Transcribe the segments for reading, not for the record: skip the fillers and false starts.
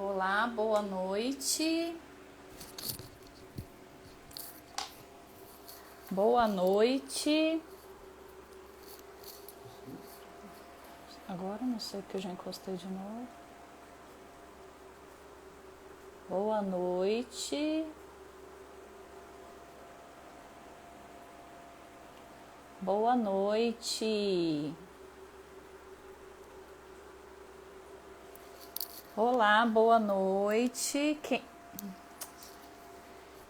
Olá, boa noite. Boa noite. Agora não sei porque eu já encostei de novo. Boa noite. Boa noite. Olá, boa noite.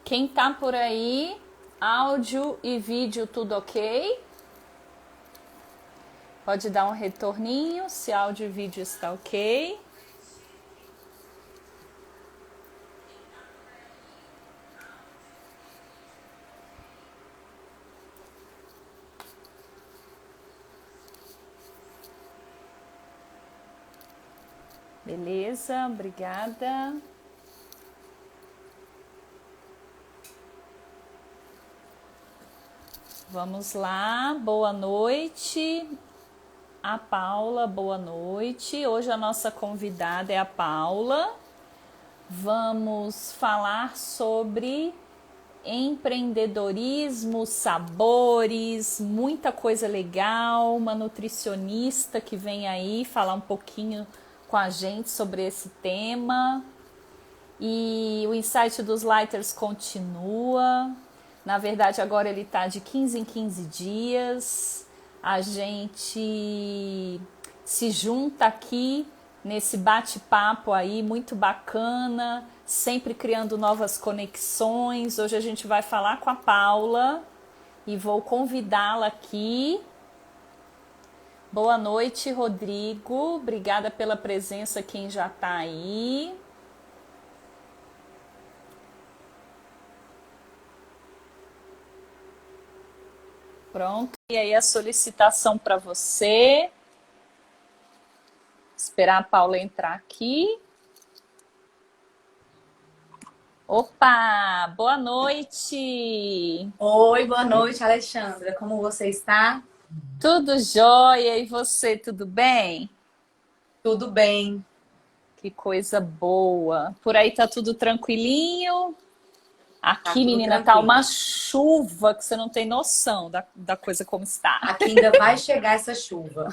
Quem tá por aí? Áudio e vídeo tudo ok? Pode dar um retorninho se áudio e vídeo está ok. Beleza, obrigada. Vamos lá, boa noite. A Paula, boa noite. Hoje a nossa convidada é a Paula. Vamos falar sobre empreendedorismo, sabores, muita coisa legal. Uma nutricionista que vem aí falar um pouquinho com a gente sobre esse tema. E o Insight dos Lighters continua. Na verdade, agora ele está de 15 em 15 dias. A gente se junta aqui nesse bate-papo aí muito bacana, sempre criando novas conexões. Hoje a gente vai falar com a Paula e vou convidá-la aqui. Boa noite, Rodrigo. Obrigada pela presença, quem já está aí. Pronto. E aí a solicitação para você. Esperar a Paula entrar aqui. Opa, boa noite. Oi, boa noite, Alexandra. Como você está? Tudo jóia? E você, tudo bem? Tudo bem. Que coisa boa. Por aí tá tudo tranquilinho? Tá Aqui, tudo menina, tá tranquilo. uma chuva que você não tem noção da coisa como está. Aqui ainda vai chegar essa chuva.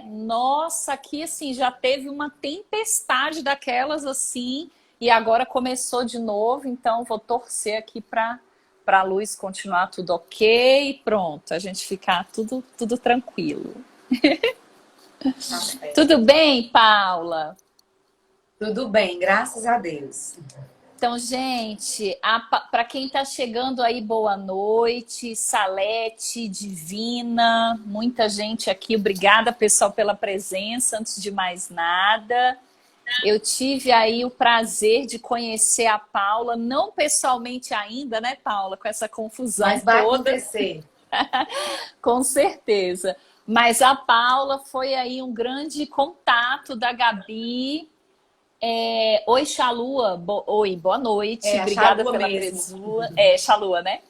Nossa, aqui assim já teve uma tempestade daquelas assim e agora começou de novo, então vou torcer aqui para a luz continuar tudo ok, pronto, a gente ficar tudo tranquilo. Tá certo. Tudo bem, Paula? Tudo bem, graças a Deus. Então, gente, para quem está chegando aí, boa noite, Salete, Divina, muita gente aqui, obrigada pessoal pela presença, antes de mais nada. Eu tive aí o prazer de conhecer a Paula, não pessoalmente ainda, né, Paula, com essa confusão Mas vai toda, acontecer. com certeza. Mas a Paula foi aí um grande contato da Gabi. Oi, Xalua. Oi, boa noite. É, a Obrigada Xalua pela mesmo. presença. Xalua, né?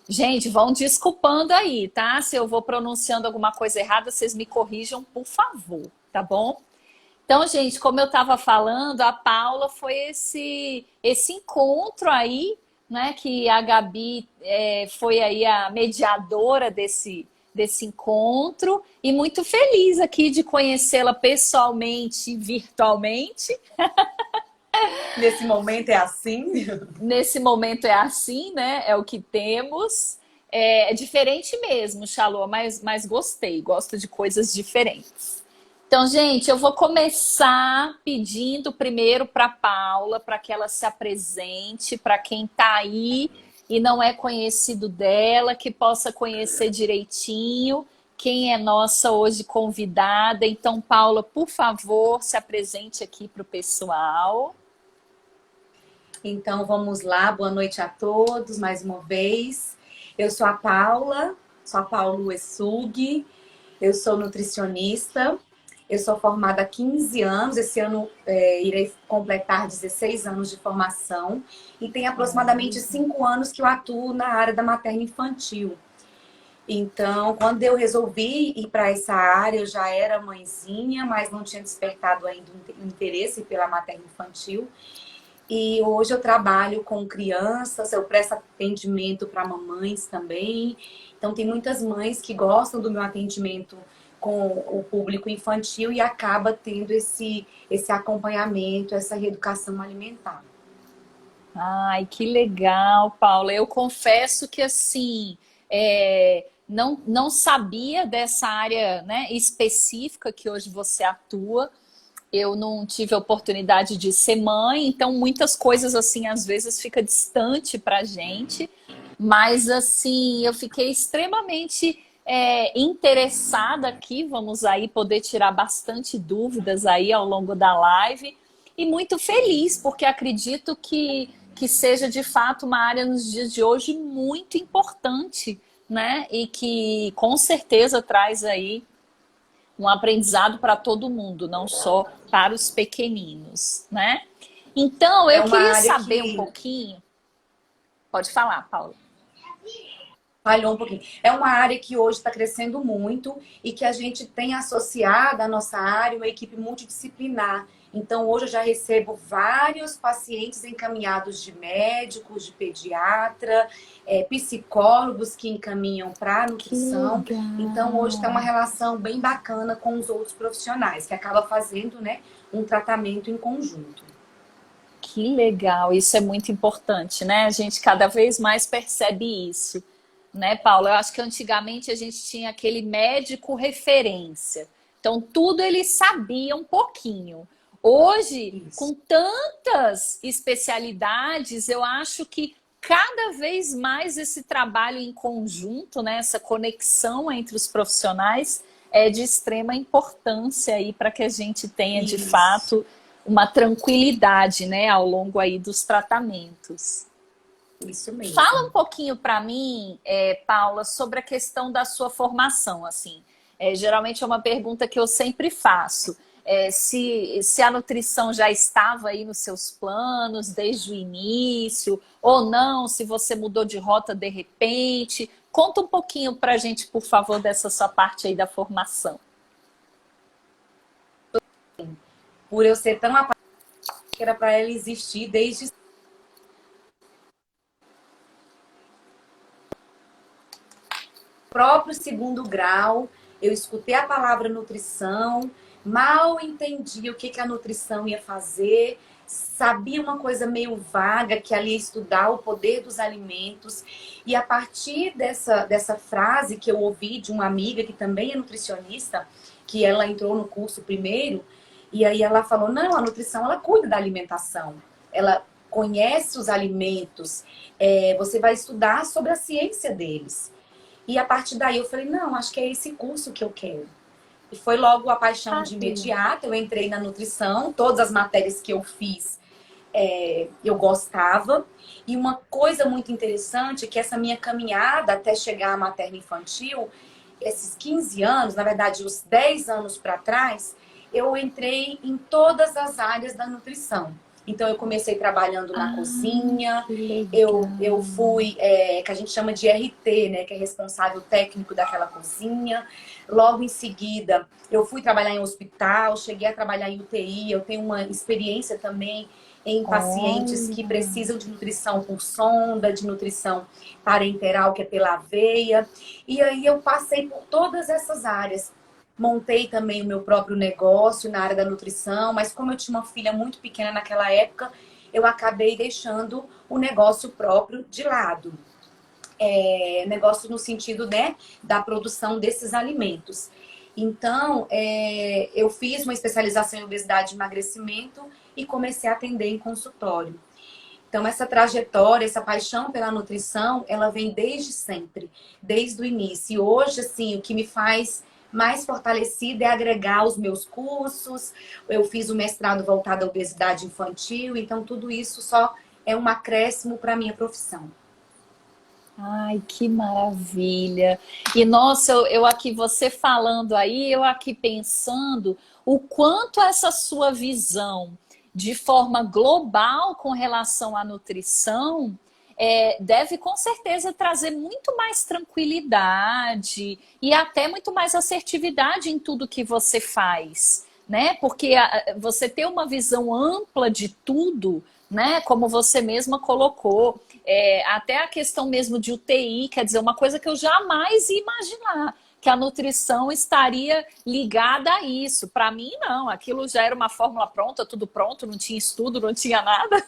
Gente, vão desculpando aí, tá? Se eu vou pronunciando alguma coisa errada, vocês me corrijam, por favor, tá bom? Então, gente, como eu estava falando, a Paula foi esse encontro aí, né? Que a Gabi foi aí a mediadora desse encontro e muito feliz aqui de conhecê-la pessoalmente e virtualmente. Nesse momento é assim. Nesse momento é assim, né? É o que temos. É diferente mesmo, Xalô, mas gostei, gosto de coisas diferentes. Então, gente, eu vou começar pedindo primeiro para Paula, para que ela se apresente, para quem está aí e não é conhecido dela, que possa conhecer direitinho quem é nossa hoje convidada. Então, Paula, por favor, se apresente aqui para o pessoal. Então vamos lá, boa noite a todos mais uma vez. Eu sou a Paula, sou a Paula Essug, eu sou nutricionista. Eu sou formada há 15 anos, esse ano irei completar 16 anos de formação e tem aproximadamente 5 anos que eu atuo na área da materno-infantil. Então, quando eu resolvi ir para essa área, eu já era mãezinha, mas não tinha despertado ainda um interesse pela materno infantil. E hoje eu trabalho com crianças, eu presto atendimento para mamães também. Então, tem muitas mães que gostam do meu atendimento com o público infantil e acaba tendo esse acompanhamento, essa reeducação alimentar. Ai, que legal, Paula. Eu confesso que assim, não sabia dessa área, né, específica que hoje você atua. Eu não tive a oportunidade de ser mãe, então muitas coisas assim às vezes fica distante para gente. Mas assim, eu fiquei extremamente interessada aqui. Vamos aí poder tirar bastante dúvidas aí ao longo da live. E muito feliz, porque acredito que seja de fato uma área nos dias de hoje muito importante, né? E que com certeza traz aí um aprendizado para todo mundo, não só para os pequeninos, né? Então, É eu uma queria área saber um que pouquinho. Pode falar, Paula. falhou um pouquinho. É uma área que hoje está crescendo muito e que a gente tem associado à nossa área uma equipe multidisciplinar. Então, hoje eu já recebo vários pacientes encaminhados de médicos, de pediatra, psicólogos que encaminham para a Que nutrição. Então, hoje tem uma legal. relação bem bacana com os outros profissionais, que acaba fazendo, né, um tratamento em conjunto. Que legal. Isso é muito importante, né? A gente cada vez mais percebe isso, né, Paula? Eu acho que antigamente a gente tinha aquele médico referência. Então, tudo ele sabia um pouquinho. Hoje, com Isso. tantas especialidades, eu acho que cada vez mais esse trabalho em conjunto, né, essa conexão entre os profissionais é de extrema importância aí para que a gente tenha de Isso. fato uma tranquilidade, né, ao longo aí dos tratamentos. Isso Fala mesmo. um pouquinho para mim, Paula, sobre a questão da sua formação. Assim, geralmente é uma pergunta que eu sempre faço. Se a nutrição já estava aí nos seus planos desde o início, ou não, se você mudou de rota de repente. Conta um pouquinho para a gente, por favor, dessa sua parte aí da formação. Por eu ser tão apaixonada, que era para ela existir desde o próprio segundo grau. Eu escutei a palavra nutrição, mal entendi o que, que a nutrição ia fazer, sabia uma coisa meio vaga, que ali ia estudar o poder dos alimentos. E a partir dessa frase que eu ouvi de uma amiga que também é nutricionista, que ela entrou no curso primeiro, e aí ela falou, não, a nutrição ela cuida da alimentação. Ela conhece os alimentos, você vai estudar sobre a ciência deles. E a partir daí eu falei, não, acho que é esse curso que eu quero. E foi logo a paixão Ah, de que legal. imediato. Eu entrei na nutrição, todas as matérias que eu fiz, eu gostava. E uma coisa muito interessante é que essa minha caminhada até chegar à materno infantil, esses 15 anos, na verdade, os 10 anos para trás, eu entrei em todas as áreas da nutrição. Então, eu comecei trabalhando na Ah, cozinha, que eu legal. fui, que a gente chama de RT, né, que é responsável técnico daquela cozinha. Logo em seguida, eu fui trabalhar em hospital, cheguei a trabalhar em UTI, eu tenho uma experiência também em pacientes que Olha. precisam de nutrição por sonda, de nutrição parenteral, que é pela veia. E aí eu passei por todas essas áreas. Montei também o meu próprio negócio na área da nutrição, mas como eu tinha uma filha muito pequena naquela época, eu acabei deixando o negócio próprio de lado. Negócio no sentido, né, da produção desses alimentos. Então, eu fiz uma especialização em obesidade e emagrecimento e comecei a atender em consultório. Então, essa trajetória, essa paixão pela nutrição, ela vem desde sempre, desde o início. E hoje, assim, o que me faz mais fortalecida é agregar os meus cursos. Eu fiz o mestrado voltado à obesidade infantil, então tudo isso só é um acréscimo para a minha profissão. Ai, que maravilha. E nossa, eu aqui, você falando aí, eu aqui pensando o quanto essa sua visão de forma global com relação à nutrição deve com certeza trazer muito mais tranquilidade e até muito mais assertividade em tudo que você faz, né? Porque você ter uma visão ampla de tudo, né? Como você mesma colocou, até a questão mesmo de UTI, quer dizer, uma coisa que eu jamais ia imaginar, que a nutrição estaria ligada a isso. Para mim, não. Aquilo já era uma fórmula pronta, tudo pronto, não tinha estudo, não tinha nada.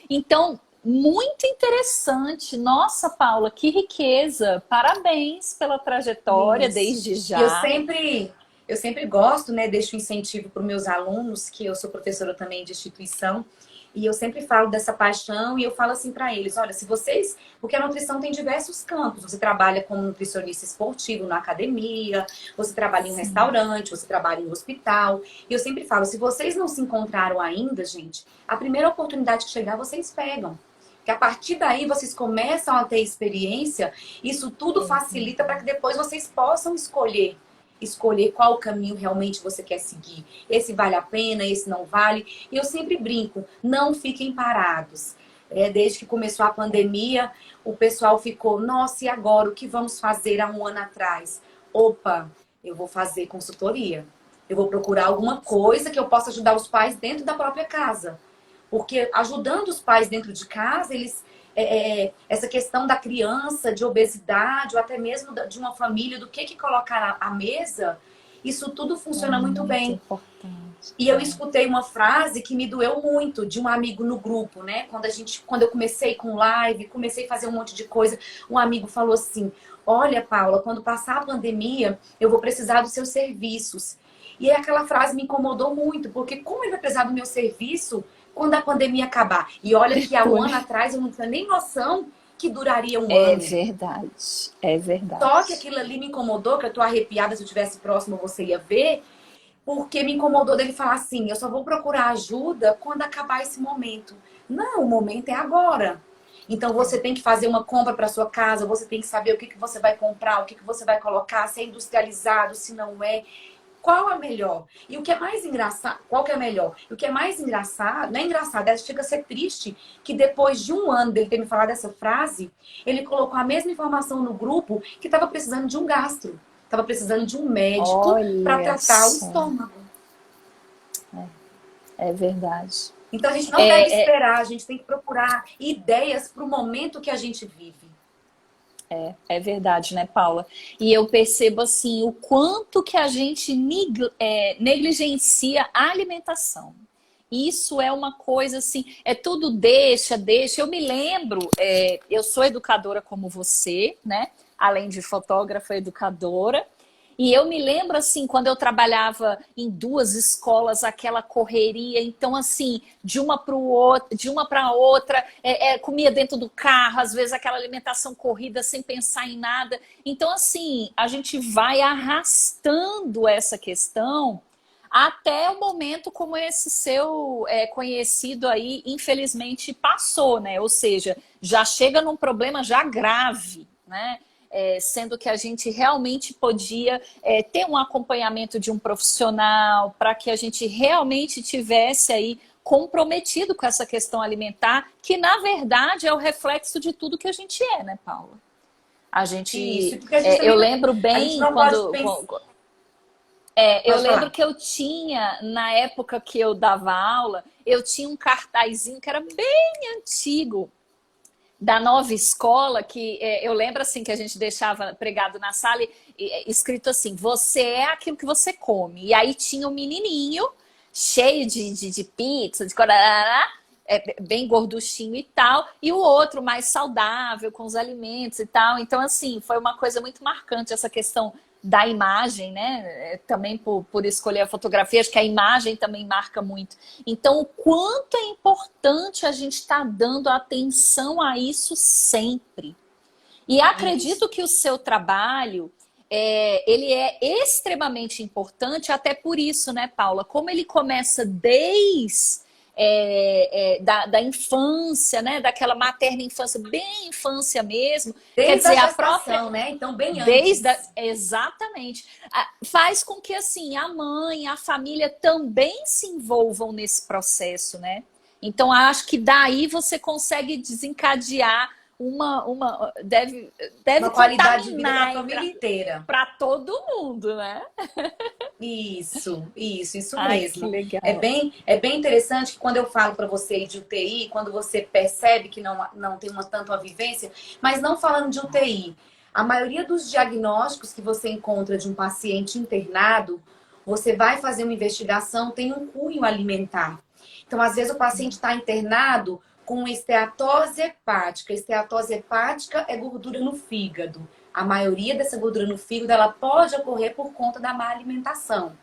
Então, muito interessante. Nossa, Paula, que riqueza. Parabéns pela trajetória Isso. desde E eu já. sempre gosto, né, deixo incentivo para os meus alunos, que eu sou professora também de instituição, e eu sempre falo dessa paixão e eu falo assim para eles, olha, se vocês, porque a nutrição tem diversos campos, você trabalha como nutricionista esportivo na academia, você trabalha em um Sim. restaurante, você trabalha em um hospital, e eu sempre falo, se vocês não se encontraram ainda, gente, a primeira oportunidade que chegar, vocês pegam. Que a partir daí vocês começam a ter experiência, isso tudo facilita para que depois vocês possam escolher qual caminho realmente você quer seguir. Esse vale a pena, esse não vale. E eu sempre brinco, não fiquem parados. Desde que começou a pandemia, o pessoal ficou, nossa, e agora? O que vamos fazer há um ano atrás? Opa, eu vou fazer consultoria. Eu vou procurar alguma coisa que eu possa ajudar os pais dentro da própria casa. Porque ajudando os pais dentro de casa, eles essa questão da criança, de obesidade, ou até mesmo de uma família, do que colocar à mesa, isso tudo funciona muito Muito bem. importante. E eu escutei uma frase que me doeu muito de um amigo no grupo, né? Quando eu comecei com live, comecei a fazer um monte de coisa, um amigo falou assim: olha, Paula, quando passar a pandemia, eu vou precisar dos seus serviços. E aí aquela frase me incomodou muito, porque como ele vai precisar do meu serviço quando a pandemia acabar? E olha que há um Depois. ano atrás eu não tinha nem noção que duraria um É ano. verdade. É Só que verdade. aquilo ali me incomodou, que eu tô arrepiada, se eu estivesse próximo você ia ver, porque me incomodou dele falar assim, eu só vou procurar ajuda quando acabar esse momento. Não, o momento é agora. Então você tem que fazer uma compra para sua casa, você tem que saber o que você vai comprar, o que você vai colocar, se é industrializado, se não é. Qual é melhor? E o que é mais engraçado, qual que é melhor? E o que é mais engraçado, não é engraçado, chega a ser triste que depois de um ano dele ter me falado essa frase, ele colocou a mesma informação no grupo que estava precisando de um gastro, estava precisando de um médico para Olha tratar o só. estômago. É verdade. Então a gente não deve É, é, esperar, a gente tem que procurar ideias para o momento que a gente vive. é verdade, né, Paula? E eu percebo assim o quanto que a gente negligencia a alimentação. Isso é uma coisa assim, é tudo deixa, deixa. Eu me lembro, eu sou educadora como você, né? Além de fotógrafa, educadora. E eu me lembro assim, quando eu trabalhava em duas escolas, aquela correria, então assim, de uma para outra, comia dentro do carro, às vezes aquela alimentação corrida sem pensar em nada. Então assim, a gente vai arrastando essa questão até o momento como esse seu conhecido aí, infelizmente, passou, né? Ou seja, já chega num problema já grave, né? Sendo que a gente realmente podia ter um acompanhamento de um profissional para que a gente realmente tivesse aí comprometido com essa questão alimentar, que na verdade é o reflexo de tudo que a gente é, né, Paula? A Isso, gente, porque a gente também eu lembro a gente bem não pode pensar. eu Pode lembro falar. que eu tinha, na época que eu dava aula, eu tinha um cartazinho que era bem antigo, da nova escola, que eu lembro assim que a gente deixava pregado na sala, escrito assim, você é aquilo que você come. E aí tinha um menininho cheio de pizza, de corará, bem gorduchinho e tal, e o outro mais saudável, com os alimentos e tal. Então, assim, foi uma coisa muito marcante essa questão da imagem, né? Também por escolher a fotografia, acho que a imagem também marca muito. Então, o quanto é importante a gente estar dando atenção a isso sempre. E Isso. acredito que o seu trabalho, ele é extremamente importante, até por isso, né, Paula? Como ele começa desde da infância, né? Daquela materna infância, bem infância mesmo. Quer Desde a dizer, a própria gestação, né? Então, bem desde antes. exatamente faz com que assim a mãe, a família também se envolvam nesse processo, né? Então, acho que daí você consegue desencadear deve Uma qualidade de vida para a contaminar família inteira. para todo mundo, né? Isso Ai, que mesmo. legal. É bem interessante que quando eu falo para você de UTI, quando você percebe que não tem uma tanto a vivência, mas não falando de UTI, a maioria dos diagnósticos que você encontra de um paciente internado, você vai fazer uma investigação, tem um cunho alimentar. Então, às vezes, o paciente está internado com esteatose hepática. Esteatose hepática é gordura no fígado. A maioria dessa gordura no fígado ela pode ocorrer por conta da má alimentação.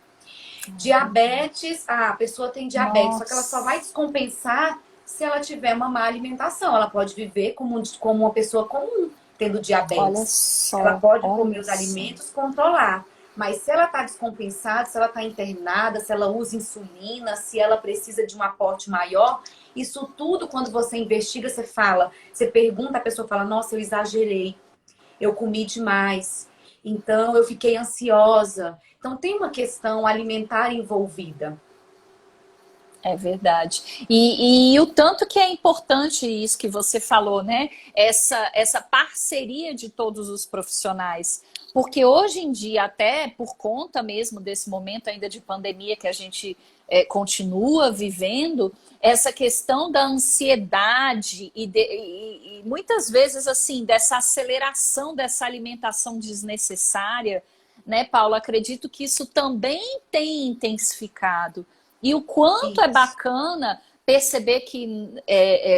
Diabetes, a pessoa tem diabetes, só que ela só vai Nossa, descompensar se ela tiver uma má alimentação. Ela pode viver como uma pessoa comum tendo olha diabetes. Ela só, pode comer olha os só. alimentos, controlar. Mas se ela está descompensada, se ela está internada, se ela usa insulina, se ela precisa de um aporte maior, isso tudo, quando você investiga, você fala, você pergunta, a pessoa fala, nossa, eu exagerei, eu comi demais, então eu fiquei ansiosa. Então tem uma questão alimentar envolvida. É verdade. E o tanto que é importante isso que você falou, né? Essa parceria de todos os profissionais. Porque hoje em dia, até por conta mesmo desse momento ainda de pandemia que a gente continua vivendo, essa questão da ansiedade e muitas vezes assim, dessa aceleração dessa alimentação desnecessária, né, Paula? Acredito que isso também tem intensificado. E o quanto é Isso. bacana perceber que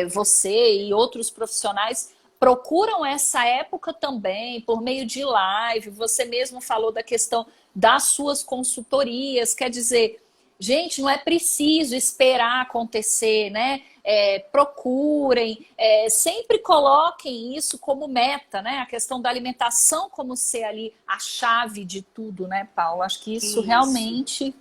você e outros profissionais procuram essa época também por meio de live. Você mesmo falou da questão das suas consultorias. Quer dizer, gente, não é preciso esperar acontecer, né? Procurem, sempre coloquem isso como meta, né? A questão da alimentação como ser ali a chave de tudo, né, Paulo? Acho que isso Isso. realmente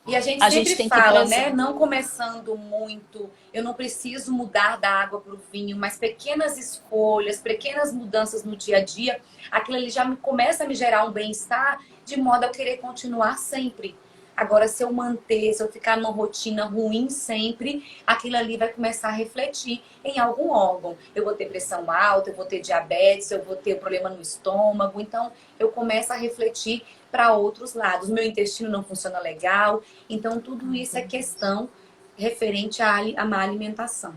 E a gente a gente sempre tem que fala, né? prezar. Não começando muito, eu não preciso mudar da água para o vinho, mas pequenas escolhas, pequenas mudanças no dia a dia, aquilo ali começa a me gerar um bem-estar, de modo a eu querer continuar sempre. Agora, se eu manter, se eu ficar numa rotina ruim sempre, aquilo ali vai começar a refletir em algum órgão. Eu vou ter pressão alta, eu vou ter diabetes, eu vou ter problema no estômago. Então, eu começo a refletir para outros lados. Meu intestino não funciona legal. Então, tudo isso é questão referente à má alimentação.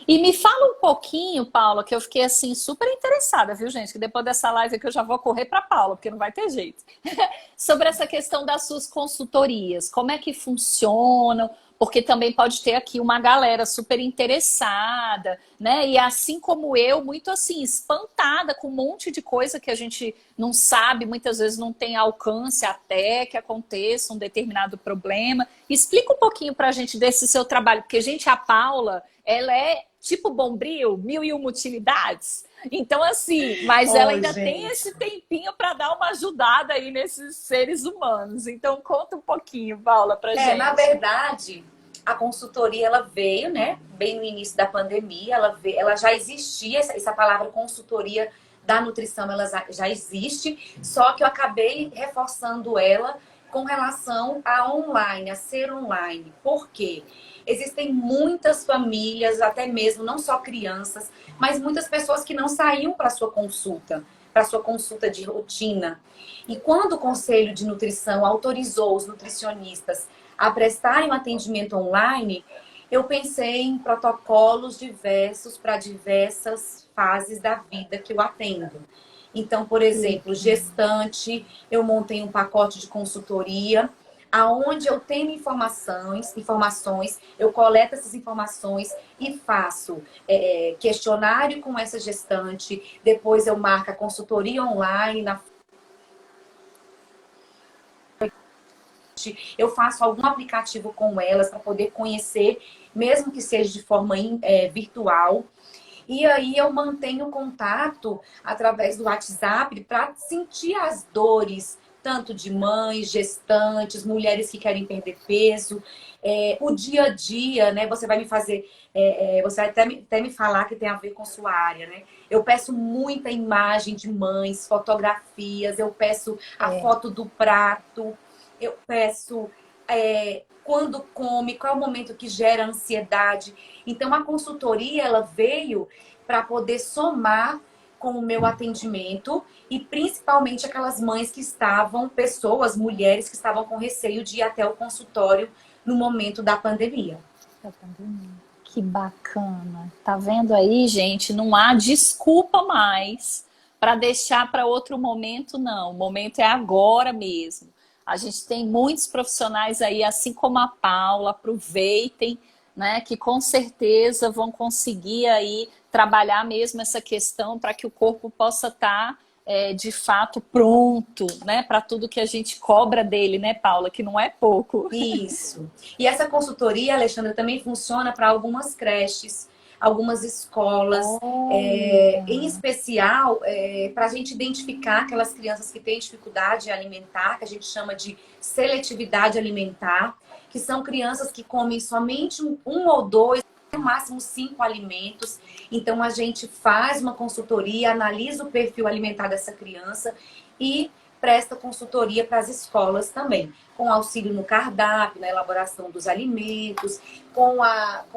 E me fala um pouquinho, Paula, que eu fiquei assim super interessada, viu, gente? Que depois dessa live aqui eu já vou correr para Paula, porque não vai ter jeito. Sobre essa questão das suas consultorias, como é que funcionam? Porque também pode ter aqui uma galera super interessada, né? E assim como eu, muito assim, espantada com um monte de coisa que a gente não sabe, muitas vezes não tem alcance até que aconteça um determinado problema. Explica um pouquinho pra gente desse seu trabalho, porque, gente, a Paula, ela é tipo Bombril, mil e uma utilidades. Então, assim, mas ela Oi, ainda tem gente. esse tempinho para dar uma ajudada aí nesses seres humanos. Então, conta um pouquinho, Paula, pra Na gente. verdade, a consultoria ela veio, né, bem no início da pandemia, ela já existia, essa palavra consultoria da nutrição, ela já existe, só que eu acabei reforçando ela com relação a online, a ser online. Por quê? Existem muitas famílias, até mesmo não só crianças, mas muitas pessoas que não saíam para sua consulta de rotina. E quando o Conselho de Nutrição autorizou os nutricionistas a prestarem um atendimento online, eu pensei em protocolos diversos para diversas fases da vida que eu atendo. Então, por exemplo, gestante, eu montei um pacote de consultoria, aonde eu tenho informações, eu coleto essas informações e faço questionário com essa gestante, depois eu marco a consultoria online na eu faço algum aplicativo com elas para poder conhecer, mesmo que seja de forma virtual. E aí eu mantenho contato através do WhatsApp para sentir as dores, tanto de mães, gestantes, mulheres que querem perder peso, o dia a dia, né? Você vai me fazer, você vai até me falar que tem a ver com sua área, né? Eu peço muita imagem de mães, fotografias, eu peço a foto do prato, eu peço quando come, qual é o momento que gera ansiedade. Então, a consultoria, ela veio para poder somar com o meu atendimento e principalmente aquelas mães que estavam, pessoas, mulheres que estavam com receio de ir até o consultório no momento da pandemia. Que bacana. Tá vendo aí, gente? Não há desculpa mais para deixar para outro momento, não. O momento é agora mesmo. A gente tem muitos profissionais aí, assim como a Paula, aproveitem, né? Que com certeza vão conseguir aí trabalhar mesmo essa questão para que o corpo possa estar de fato pronto, né? Para tudo que a gente cobra dele, né, Paula? Que não é pouco. Isso. E essa consultoria, Alexandra, também funciona para algumas creches, algumas escolas, Olha. em especial para a gente identificar aquelas crianças que têm dificuldade alimentar, que a gente chama de seletividade alimentar, que são crianças que comem somente um ou dois, no máximo 5 alimentos. Então a gente faz uma consultoria, analisa o perfil alimentar dessa criança e presta consultoria para as escolas também, com auxílio no cardápio, na elaboração dos alimentos, com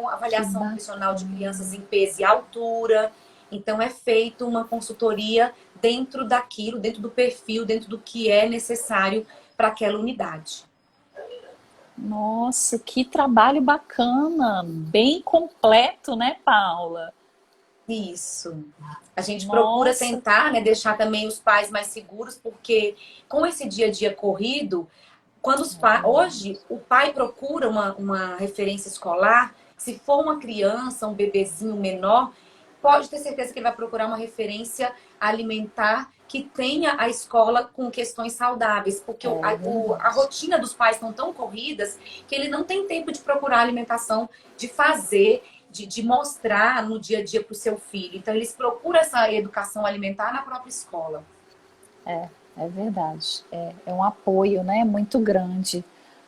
avaliação nutricional de crianças em peso e altura. Então, é feito uma consultoria dentro daquilo, dentro do perfil, dentro do que é necessário para aquela unidade. Nossa, que trabalho bacana, bem completo, né, Paula? Isso. A gente procura Nossa, tentar, né, deixar também os pais mais seguros, porque com esse dia a dia corrido, quando os pais. Hoje, o pai procura uma referência escolar, se for uma criança, um bebezinho menor, pode ter certeza que ele vai procurar uma referência alimentar que tenha a escola com questões saudáveis, porque a verdade. rotina dos pais estão tão corridas que ele não tem tempo de procurar alimentação, de fazer, de mostrar no dia a dia para o seu filho. Então, eles procuram essa educação alimentar na própria escola. É verdade. É um apoio, né, muito grande.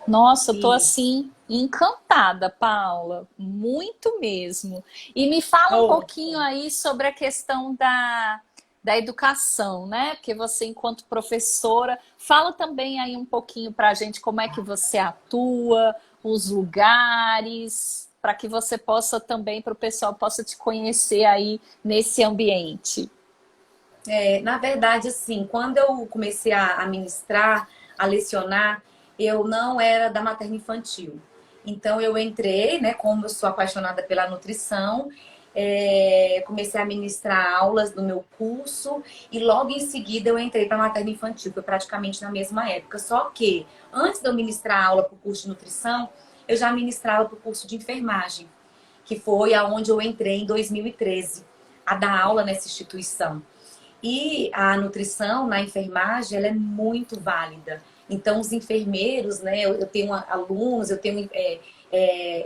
Nossa, eu tô Isso. assim encantada, Paula, muito mesmo. E me fala um Oh. pouquinho aí sobre a questão da educação, né? Porque você, enquanto professora, fala também aí um pouquinho para a gente como é que você atua, os lugares, para que você possa também, para o pessoal possa te conhecer aí nesse ambiente. Na verdade, assim, quando eu comecei a ministrar, a lecionar, eu não era da materno infantil. Então, eu entrei, né, como eu sou apaixonada pela nutrição, comecei a ministrar aulas no meu curso e logo em seguida eu entrei para materno infantil, foi praticamente na mesma época. Só que, antes de eu ministrar aula para o curso de nutrição, eu já ministrava para o curso de enfermagem, que foi aonde eu entrei em 2013, a dar aula nessa instituição. E a nutrição na enfermagem, ela é muito válida. Então, os enfermeiros, né? Eu tenho alunos, eu tenho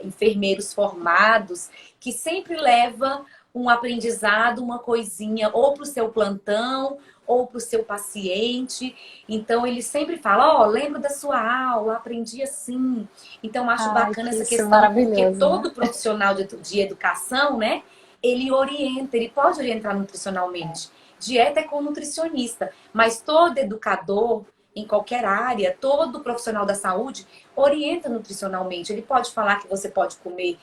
enfermeiros formados que sempre leva um aprendizado, uma coisinha, ou para o seu plantão, ou para o seu paciente. Então, ele sempre fala, ó, lembro da sua aula, aprendi assim. Então, acho Ai, bacana que essa isso é questão, porque maravilhoso, né? todo profissional de educação, né? Ele orienta, ele pode orientar nutricionalmente. Dieta é com nutricionista, mas todo educador, em qualquer área, todo profissional da saúde orienta nutricionalmente. Ele pode falar que você pode comer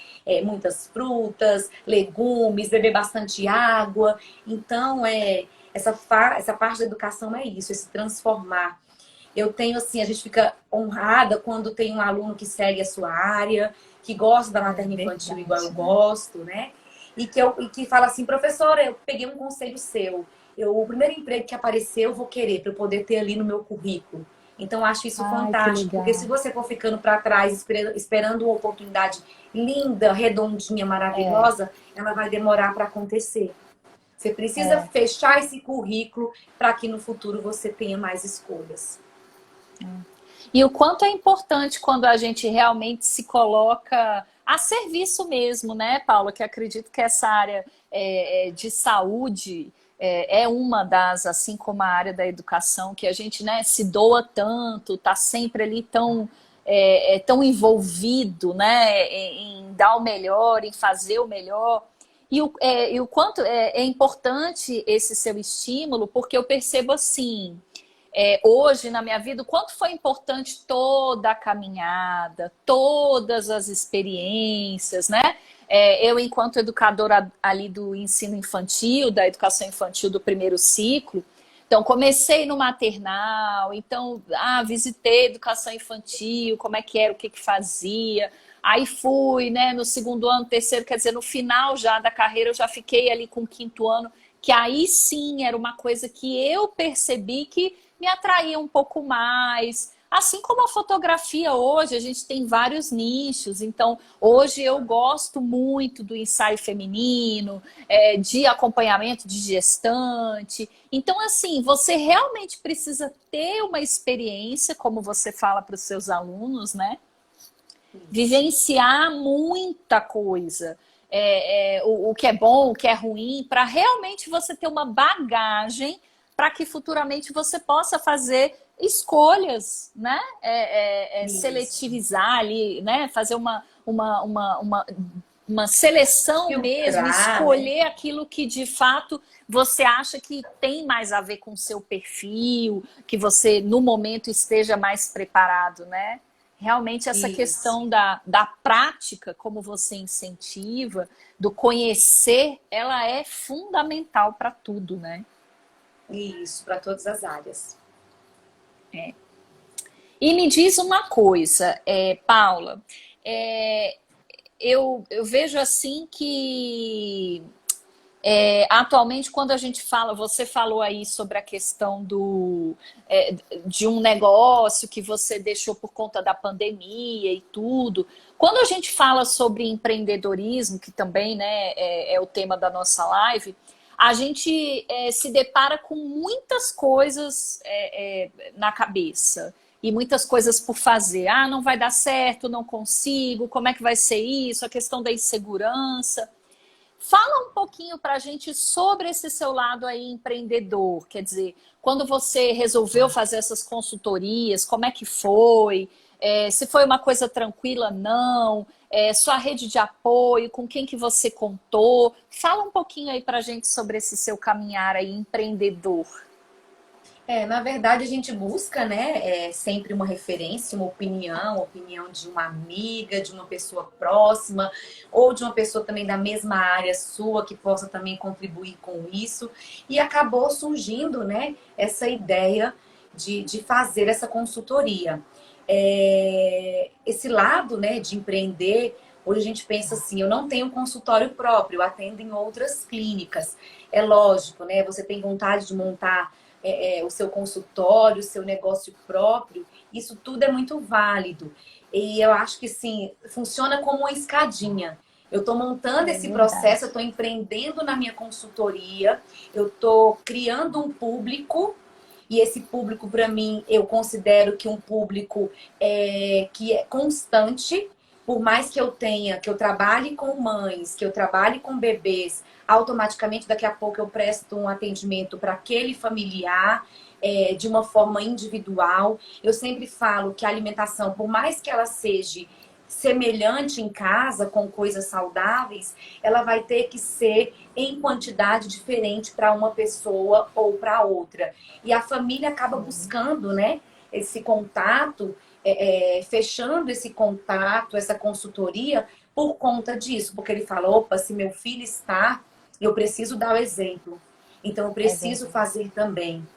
muitas frutas, legumes, beber bastante água. Então, essa parte da educação é isso, esse transformar. Eu tenho, assim, a gente fica honrada quando tem um aluno que segue a sua área, que gosta da É materno infantil igual eu verdade, né? gosto, né? E que fala assim, professora, eu peguei um conselho seu. O primeiro emprego que aparecer, eu vou querer, para eu poder ter ali no meu currículo. Então, eu acho isso Ai, que fantástico, porque se legal. você for ficando para trás, esperando uma oportunidade linda, redondinha, maravilhosa, ela vai demorar para acontecer. Você precisa fechar esse currículo para que no futuro você tenha mais escolhas. E o quanto é importante quando a gente realmente se coloca a serviço mesmo, né, Paula? Que acredito que essa área de saúde é uma das, assim como a área da educação, que a gente, né, se doa tanto, tá sempre ali tão envolvido, né, em dar o melhor, em fazer o melhor. E o quanto é importante esse seu estímulo, porque eu percebo assim. hoje na minha vida, o quanto foi importante toda a caminhada, todas as experiências, né? Eu, enquanto educadora ali do ensino infantil, da educação infantil do primeiro ciclo, então comecei no maternal, então visitei educação infantil, como é que era, o que que fazia. Aí fui, né, no segundo ano, terceiro, quer dizer, no final já da carreira, eu já fiquei ali com o quinto ano, que aí sim era uma coisa que eu percebi que me atraía um pouco mais. Assim como a fotografia hoje, a gente tem vários nichos. Então, hoje eu gosto muito do ensaio feminino, de acompanhamento de gestante. Então, assim, você realmente precisa ter uma experiência, como você fala para os seus alunos, né? Vivenciar muita coisa. O que é bom, o que é ruim, para realmente você ter uma bagagem para que futuramente você possa fazer escolhas, né? Seletivizar ali, né? Fazer uma seleção mesmo, Filtrar, né? escolher aquilo que de fato você acha que tem mais a ver com o seu perfil, que você no momento esteja mais preparado, né? Realmente essa Isso. questão da prática, como você incentiva, do conhecer, ela é fundamental para tudo, né? Isso, para todas as áreas. E me diz uma coisa, Paula, é, eu vejo assim que atualmente, quando a gente fala, você falou aí sobre a questão de um negócio que você deixou por conta da pandemia e tudo. Quando a gente fala sobre empreendedorismo, que também, né, é o tema da nossa live, a gente se depara com muitas coisas na cabeça. E muitas coisas por fazer. Não vai dar certo, não consigo, como é que vai ser isso? A questão da insegurança. Fala um pouquinho para a gente sobre esse seu lado aí empreendedor. Quer dizer, quando você resolveu fazer essas consultorias, como é que foi? Se foi uma coisa tranquila, não? Sua rede de apoio, com quem que você contou? Fala um pouquinho aí para a gente sobre esse seu caminhar aí empreendedor. Na verdade, a gente busca, né, sempre uma referência, uma opinião de uma amiga, de uma pessoa próxima, ou de uma pessoa também da mesma área sua, que possa também contribuir com isso. E acabou surgindo, né, essa ideia de fazer essa consultoria. Esse lado, né, de empreender, hoje a gente pensa assim, eu não tenho um consultório próprio, eu atendo em outras clínicas. É lógico, né, você tem vontade de montar o seu consultório, o seu negócio próprio, isso tudo é muito válido. E eu acho que, sim, funciona como uma escadinha. Eu estou montando É esse verdade. processo, eu estou empreendendo na minha consultoria, eu estou criando um público, e esse público, para mim, eu considero que um público que é constante, por mais que eu tenha, que eu trabalhe com mães, que eu trabalhe com bebês, automaticamente daqui a pouco eu presto um atendimento para aquele familiar de uma forma individual. Eu sempre falo que a alimentação, por mais que ela seja semelhante em casa, com coisas saudáveis, ela vai ter que ser em quantidade diferente para uma pessoa ou para outra. E a família acaba buscando, né, esse contato, fechando esse contato, essa consultoria, por conta disso. Porque ele fala, opa, se meu filho está, eu preciso dar o exemplo. Então, eu É preciso verdade. fazer também.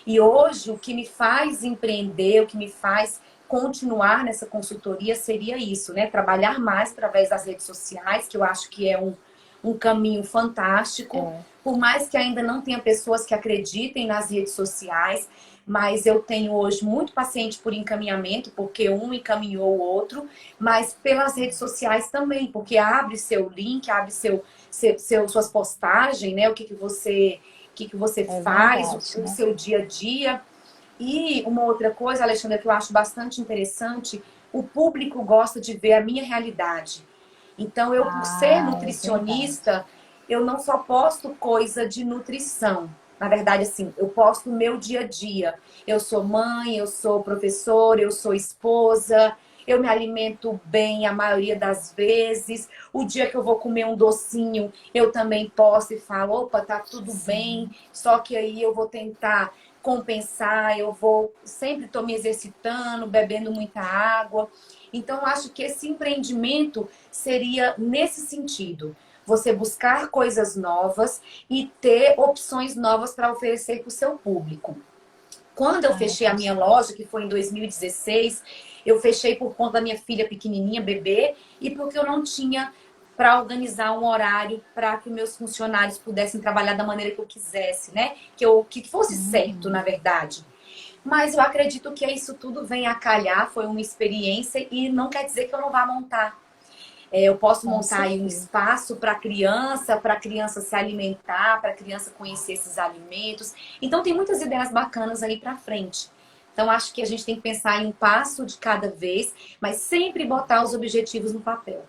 E hoje, o que me faz empreender, o que me faz continuar nessa consultoria seria isso, né? Trabalhar mais através das redes sociais, que eu acho que é um caminho fantástico. É, Por mais que ainda não tenha pessoas que acreditem nas redes sociais, mas eu tenho hoje muito paciente por encaminhamento, porque um encaminhou o outro, mas pelas redes sociais também, porque abre seu link, abre suas postagens, né? O que você é faz, verdade, o né? seu dia a dia. E uma outra coisa, Alexandra, que eu acho bastante interessante, o público gosta de ver a minha realidade. Então, eu, por ser É verdade. nutricionista, eu não só posto coisa de nutrição. Na verdade, assim, eu posto o meu dia a dia. Eu sou mãe, eu sou professora, eu sou esposa, eu me alimento bem a maioria das vezes. O dia que eu vou comer um docinho, eu também posto e falo, opa, tá tudo bem. Sim. Só que aí eu vou tentar compensar, eu vou sempre estou me exercitando, bebendo muita água. Então, eu acho que esse empreendimento seria nesse sentido. Você buscar coisas novas e ter opções novas para oferecer para o seu público. Quando eu fechei a minha loja, que foi em 2016, eu fechei por conta da minha filha pequenininha, bebê, e porque eu não tinha para organizar um horário para que meus funcionários pudessem trabalhar da maneira que eu quisesse, né? Que fosse certo, na verdade. Mas eu acredito que isso tudo vem a calhar, foi uma experiência e não quer dizer que eu não vá montar. Eu posso montar aí um espaço para a criança se alimentar, para a criança conhecer esses alimentos. Então tem muitas ideias bacanas aí para frente. Então acho que a gente tem que pensar em um passo de cada vez, mas sempre botar os objetivos no papel.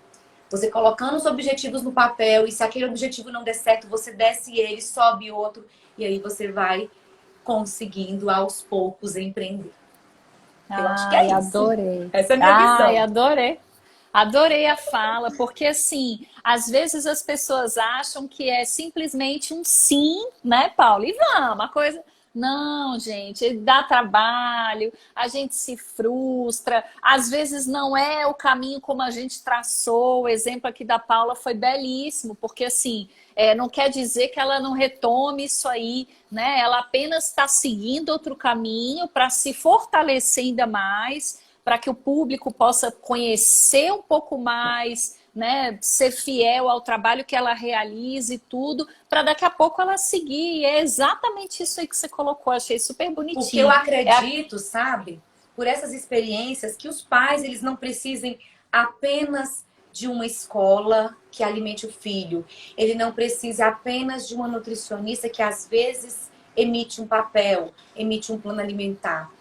Você colocando os objetivos no papel e se aquele objetivo não der certo, você desce ele, sobe outro e aí você vai conseguindo aos poucos empreender. Eu acho que é isso. Adorei. Essa é a minha Ai, visão. adorei. Adorei a fala, porque assim, às vezes as pessoas acham que é simplesmente um sim, né, Paulo? E vamos, a coisa. Não, gente, dá trabalho, a gente se frustra, às vezes não é o caminho como a gente traçou. O exemplo aqui da Paula foi belíssimo, porque assim, não quer dizer que ela não retome isso aí, né? Ela apenas está seguindo outro caminho para se fortalecer ainda mais, para que o público possa conhecer um pouco mais, né, ser fiel ao trabalho que ela realiza e tudo, para daqui a pouco ela seguir. E é exatamente isso aí que você colocou, achei super Porque eu bonitinho. acredito, sabe, por essas experiências, que os pais eles não precisem apenas de uma escola que alimente o filho. Ele não precisa apenas de uma nutricionista que às vezes emite um papel, emite um plano alimentar.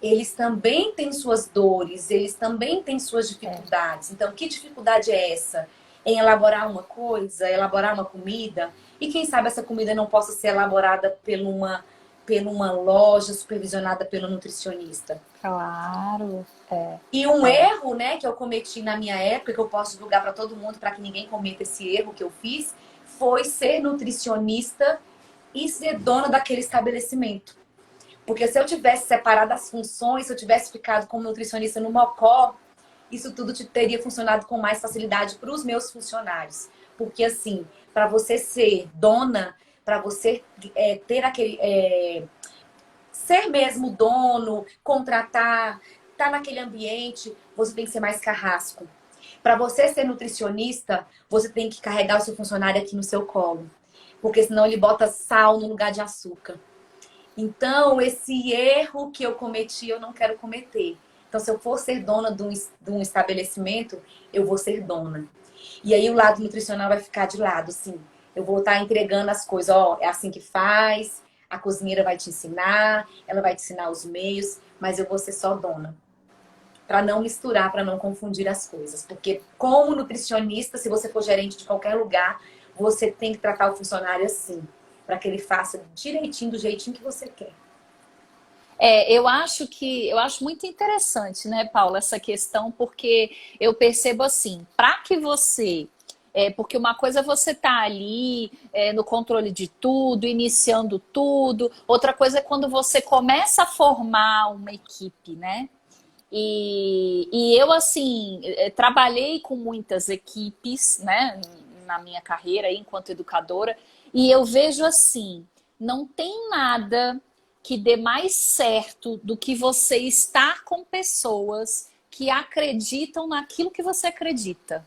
Eles também têm suas dores, eles também têm suas dificuldades. Então, que dificuldade é essa? Em elaborar uma coisa, elaborar uma comida, e quem sabe essa comida não possa ser elaborada por uma loja supervisionada pelo nutricionista. Claro, E um erro, né, que eu cometi na minha época, que eu posso divulgar para todo mundo, para que ninguém cometa esse erro que eu fiz, foi ser nutricionista e ser dona daquele estabelecimento. Porque se eu tivesse separado as funções, se eu tivesse ficado como nutricionista no Mocó, isso tudo teria funcionado com mais facilidade para os meus funcionários. Porque assim, para você ser dona, para você ter aquele... ser mesmo dono, contratar, estar naquele ambiente, você tem que ser mais carrasco. Para você ser nutricionista, você tem que carregar o seu funcionário aqui no seu colo. Porque senão ele bota sal no lugar de açúcar. Então, esse erro que eu cometi, eu não quero cometer. Então, se eu for ser dona de um estabelecimento, eu vou ser dona. E aí, o lado nutricional vai ficar de lado, assim. Eu vou estar entregando as coisas, ó, é assim que faz, a cozinheira vai te ensinar, ela vai te ensinar os meios, mas eu vou ser só dona. Para não misturar, para não confundir as coisas. Porque, como nutricionista, se você for gerente de qualquer lugar, você tem que tratar o funcionário assim, para que ele faça direitinho, do jeitinho que você quer. eu acho muito interessante, né, Paula, essa questão, porque eu percebo assim, para que você porque uma coisa é você tá ali no controle de tudo, iniciando tudo. Outra coisa é quando você começa a formar uma equipe, né? E eu, assim, trabalhei com muitas equipes, né, na minha carreira aí, enquanto educadora, e eu vejo assim, não tem nada que dê mais certo do que você estar com pessoas que acreditam naquilo que você acredita.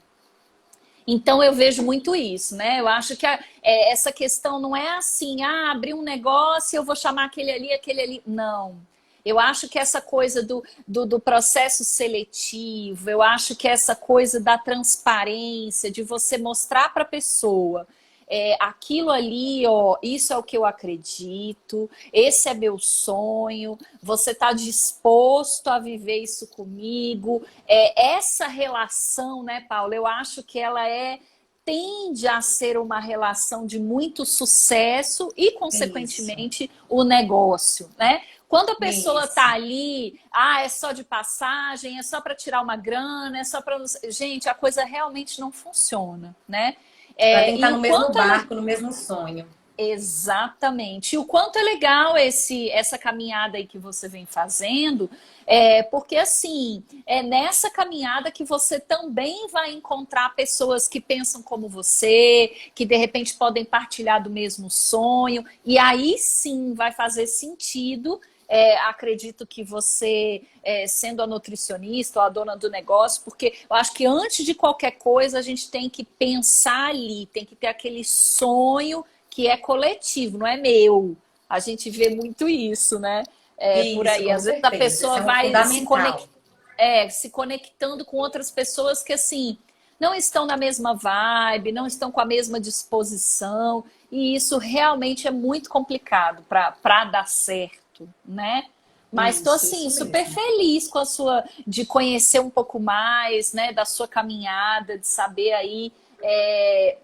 Então eu vejo muito isso, né? Eu acho que essa questão não é assim, abrir um negócio, eu vou chamar aquele ali, aquele ali. Não. Eu acho que essa coisa do processo seletivo, eu acho que essa coisa da transparência, de você mostrar para a pessoa aquilo ali, ó, isso é o que eu acredito, esse é meu sonho, você está disposto a viver isso comigo. Essa relação, né, Paula, eu acho que ela tende a ser uma relação de muito sucesso e, Isso, consequentemente, o negócio, né? Quando a pessoa isso. tá ali, é só de passagem, é só para tirar uma grana, é só para... Gente, a coisa realmente não funciona, né? Ela tem que estar no mesmo Enquanto ela barco, no mesmo sonho. Exatamente. E o quanto é legal essa caminhada aí que você vem fazendo, porque assim, é nessa caminhada que você também vai encontrar pessoas que pensam como você, que de repente podem partilhar do mesmo sonho, e aí sim vai fazer sentido. Acredito que você, sendo a nutricionista ou a dona do negócio, porque eu acho que antes de qualquer coisa a gente tem que pensar ali, tem que ter aquele sonho que é coletivo, não é meu. A gente vê muito isso, né? Por Isso, aí. com Às vezes a certeza. Isso pessoa é um vai fundamental. se conectando com outras pessoas que, assim, não estão na mesma vibe, não estão com a mesma disposição, e isso realmente é muito complicado para dar certo, né? Mas estou assim Isso super mesmo. feliz com a sua de conhecer um pouco mais, né, da sua caminhada, de saber aí